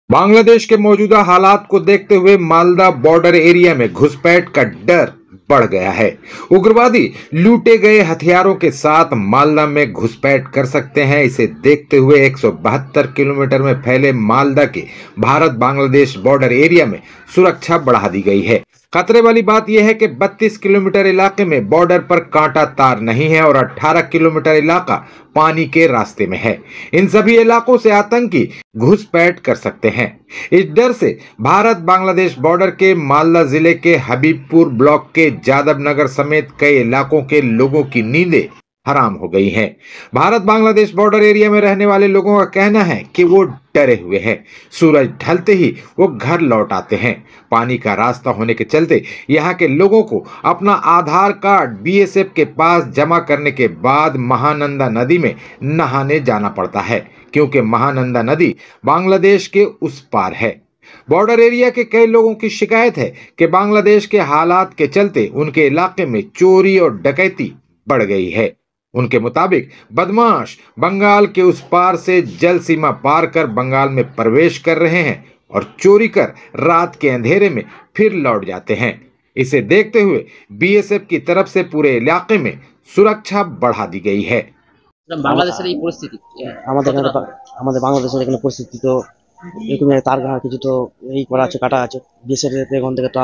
बांग्लादेश के मौजूदा हालात को देखते हुए मालदा बॉर्डर एरिया में घुसपैठ का डर बढ़ गया है। उग्रवादी लूटे गए हथियारों के साथ मालदा में घुसपैठ कर सकते हैं। इसे देखते हुए 172 किलोमीटर में फैले मालदा के भारत बांग्लादेश बॉर्डर एरिया में सुरक्षा बढ़ा दी गई है। खतरे वाली बात यह है कि 32 किलोमीटर इलाके में बॉर्डर पर कांटा तार नहीं है और 18 किलोमीटर इलाका पानी के रास्ते में है। इन सभी इलाकों से आतंकी घुसपैठ कर सकते हैं। इस डर से भारत बांग्लादेश बॉर्डर के मालदा जिले के हबीबपुर ब्लॉक के जादव नगर समेत कई इलाकों के लोगों की नींदें हराम हो गई हैं। भारत बांग्लादेश बॉर्डर एरिया में रहने वाले लोगों का कहना है कि वो डरे हुए हैं। सूरज ढलते ही वो घर लौट आते हैं। पानी का रास्ता होने के चलते यहाँ के लोगों को अपना आधार कार्ड बीएसएफ के पास जमा करने के बाद महानंदा नदी में नहाने जाना पड़ता है, क्योंकि महानंदा नदी बांग्लादेश के उस पार है। बॉर्डर एरिया के कई लोगों की शिकायत है कि बांग्लादेश के हालात के चलते उनके इलाके में चोरी और डकैती बढ़ गई है। उनके मुताबिक बदमाश बंगाल के उस पार से जल सीमा पार कर बंगाल में प्रवेश कर रहे हैं और चोरी कर रात के अंधेरे में फिर लौट जाते हैं। इसे देखते हुए बीएसएफ की तरफ से पूरे इलाके में सुरक्षा बढ़ा दी गई है। বাংলাদেশের এই পরিস্থিতি আমাদের বাংলাদেশের এখানে পরিস্থিতি তো এরকম তার ঘা কিছু তো এই করা আছে কাটা আছে দেশের এখান থেকে তো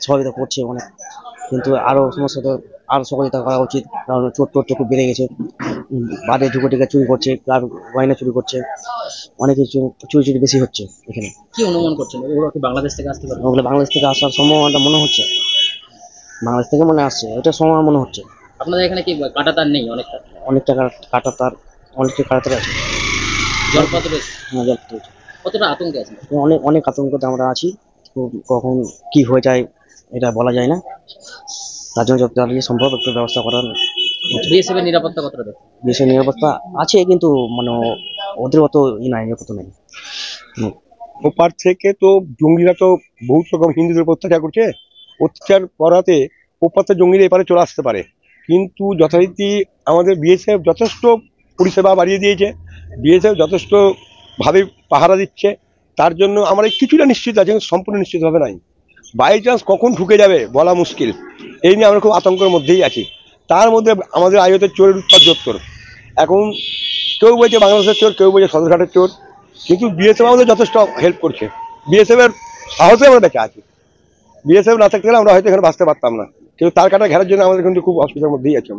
সহযোগিতা করছে অনেক, কিন্তু আরো সমস্যা তো আরো সহযোগিতা করা উচিত, কারণ চোট টোট খুব বেড়ে গেছে। বাদে ঝুঁকোটিকা চুরি করছে, কার গয়না চুরি করছে, অনেক কিছু চুরি বেশি হচ্ছে এখানে। কি অনুমান করছেন ওগুলো কি বাংলাদেশ থেকে আসতে পারে? ওগুলো বাংলাদেশ থেকে আসার সম্ভাবনাটা মনে হচ্ছে, বাংলাদেশ থেকে মনে আসছে, এটা সম্ভাবনা মনে হচ্ছে। আপনাদের এখানে কি কাটা তার নেই? অনেকটা কাটা তার, অনেকটা কাটা তার আছে। জলপথ রয়েছে? হ্যাঁ, জলপথ রয়েছে। কতটা আতঙ্কে আছেন? অনেক আতঙ্কতে আমরা আছি। কখন কি হয়ে যায় এটা বলা যায় না, তার জন্য যত তাড়াতাড়ি সম্ভব একটু ব্যবস্থা করার। বিএসএফ এর নিরাপত্তা কতটা দেখছেন? বিএসএফ নিরাপত্তা আছে, কিন্তু মানে ওদের অত নিরাপত্তা নেই। ওপার থেকে তো জঙ্গিরা তো বহুত রকম হিন্দুদের উপর অত্যাচার করছে, অত্যাচার করাতে ওপার থেকে জঙ্গিরা এপারে চলে আসতে পারে, কিন্তু যথারীতি আমাদের বিএসএফ যথেষ্ট পরিষেবা বাড়িয়ে দিয়েছে, বিএসএফ যথেষ্টভাবে পাহারা দিচ্ছে। তার জন্য আমরা কিছুটা নিশ্চিত আছে, কিন্তু সম্পূর্ণ নিশ্চিতভাবে নাই। বাই চান্স কখন ঢুকে যাবে বলা মুশকিল, এই নিয়ে আমরা খুব আতঙ্কের মধ্যেই আছি। তার মধ্যে আমাদের আয়তের চোরের উৎপাত জোর। এখন কেউ বলছে বাংলাদেশের চোর, কেউ বলছে সদরঘাটের চোর, কিন্তু বিএসএফ আমাদের যথেষ্ট হেল্প করছে। বিএসএফ এর সাহসে আমরা বেঁচে আছি। বিএসএফ না থাকলে আমরা হয়তো এখানে বাঁচতে পারতাম না, কিন্তু তার কাটা ঘেরার জন্য আমাদের কিন্তু খুব অসুবিধার মধ্যেই আছি,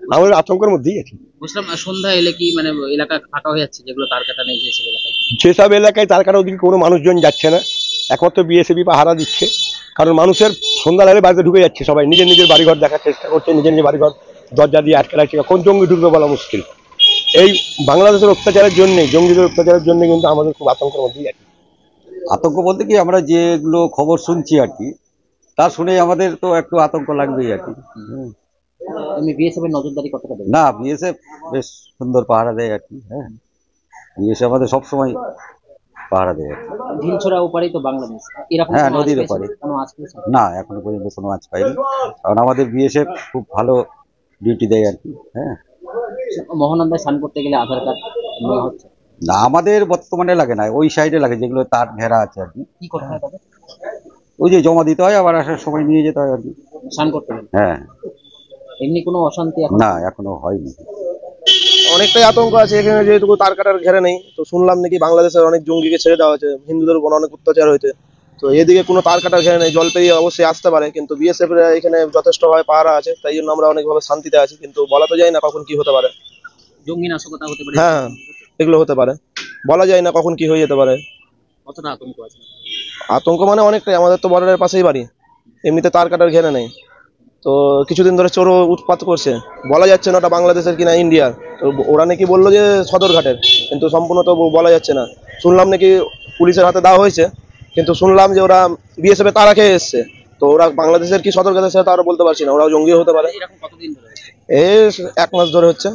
আমাদের আতঙ্কের মধ্যেই আছি। বুঝলাম। সন্ধ্যা এলে কি মানে এলাকা ফাঁকা হয়ে যাচ্ছে, যেগুলো তার কাটা নেই যেসব এলাকায়? যেসব এলাকায় তার কাটা ওদিকে কোনো মানুষজন যাচ্ছে না, একমাত্র বিএসএফই পাহারা দিচ্ছে। কারণ মানুষের সন্ধ্যা হলে বাড়িতে ঢুকে যাচ্ছে, সবাই নিজের বাড়িঘর দেখার চেষ্টা করছে, নিজের বাড়িঘর দরজা দিয়ে আটকে রাখছে। কোন জঙ্গি ঢুকবে বলা মুশকিল। এই বাংলাদেশের অত্যাচারের জন্যে, জঙ্গিদের অত্যাচারের জন্য কিন্তু আমাদের খুব আতঙ্কের মধ্যেই আছে। আতঙ্ক বলতে কি, আমরা যেগুলো খবর শুনছি আর কি, তা শুনে আমাদের তো একটু আতঙ্ক লাগবেই আর কি। আমি বিএসএফ এর নজরদারি কতটা দেব? না, বিএসএফ বেশ সুন্দর পাহারা দেয় আর কি। হ্যাঁ, বিএসএফ আমাদের সবসময় পাহারা দেয়। ঢিলছড়া ওপারেই তো বাংলাদেশ, এরকম হ্যাঁ, নদীর ওপারে। না, এখনো পর্যন্ত কোনো আঁচ পাইনি, কারণ আমাদের বিএসএফ খুব ভালো ডিউটি দেয় আর কি। হ্যাঁ, মহানন্দায় স্নান করতে গেলে আধার কার্ড নেওয়া হচ্ছে না, আমাদের বর্তমানে লাগে না, ওই সাইডে লাগে যেগুলো তার ঘেরা আছে আর কি। কি করতে হয় তবে? ওই যে জমা দিতে হয়, আবার আসার সময় নিয়ে যেতে হয় আর কি। স্নান করতে গেলে? হ্যাঁ। এমনি কোনো অশান্তি না, এখনো হয়নি। অনেকটাই আতঙ্ক আছে এখানে, যেহেতু তার কাটার ঘেরে নেই। তো শুনলাম নাকি বাংলাদেশের অনেক জঙ্গিকে ছেড়ে দেওয়া হয়েছে, হিন্দুদের উপর অনেক অত্যাচার হয়েছে। তো এদিকে কোনো তার কাটার ঘেরে নেই, জল পেরিয়ে অবশ্যই আসতে পারে, কিন্তু বিএসএফ এখানে যথেষ্টভাবে পাহারা আছে, তাই জন্য আমরা অনেকভাবে শান্তিতে আছি। কিন্তু বলা তো যায় না কখন কি হতে পারে। জঙ্গি নাশকতা হতে পারে? হ্যাঁ, এগুলো হতে পারে, বলা যায় না কখন কি হয়ে যেতে পারে। কতটা আতঙ্ক আছে? আতঙ্ক মানে অনেকটাই, আমাদের তো বর্ডারের পাশেই বাড়ি, এমনিতে তার কাটার ঘেরে নেই। তো কিছুদিন ধরে চোরও উৎপাত করছে, বলা যাচ্ছে না ওটা বাংলাদেশের কিনা ইন্ডিয়ার। তো ওরা নাকি বললো যে সদরঘাটের, কিন্তু সম্পূর্ণ তো বলা যাচ্ছে না। শুনলাম নাকি পুলিশের হাতে দেওয়া হয়েছে, কিন্তু শুনলাম যে ওরা বিএসএফ এ তারা খেয়ে এসছে। তো ওরা বাংলাদেশের কি সদরঘাটের সেটা আরো বলতে পারছি না, ওরাও জঙ্গি হতে পারে। কতদিন ধরে? এই 1 মাস ধরে হচ্ছে।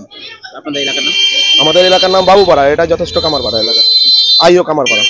আপনাদের এলাকার নাম? আমাদের এলাকার নাম বাবুপাড়া, এটা যথেষ্ট কামারপাড়া এলাকা, আইও কামারপাড়া।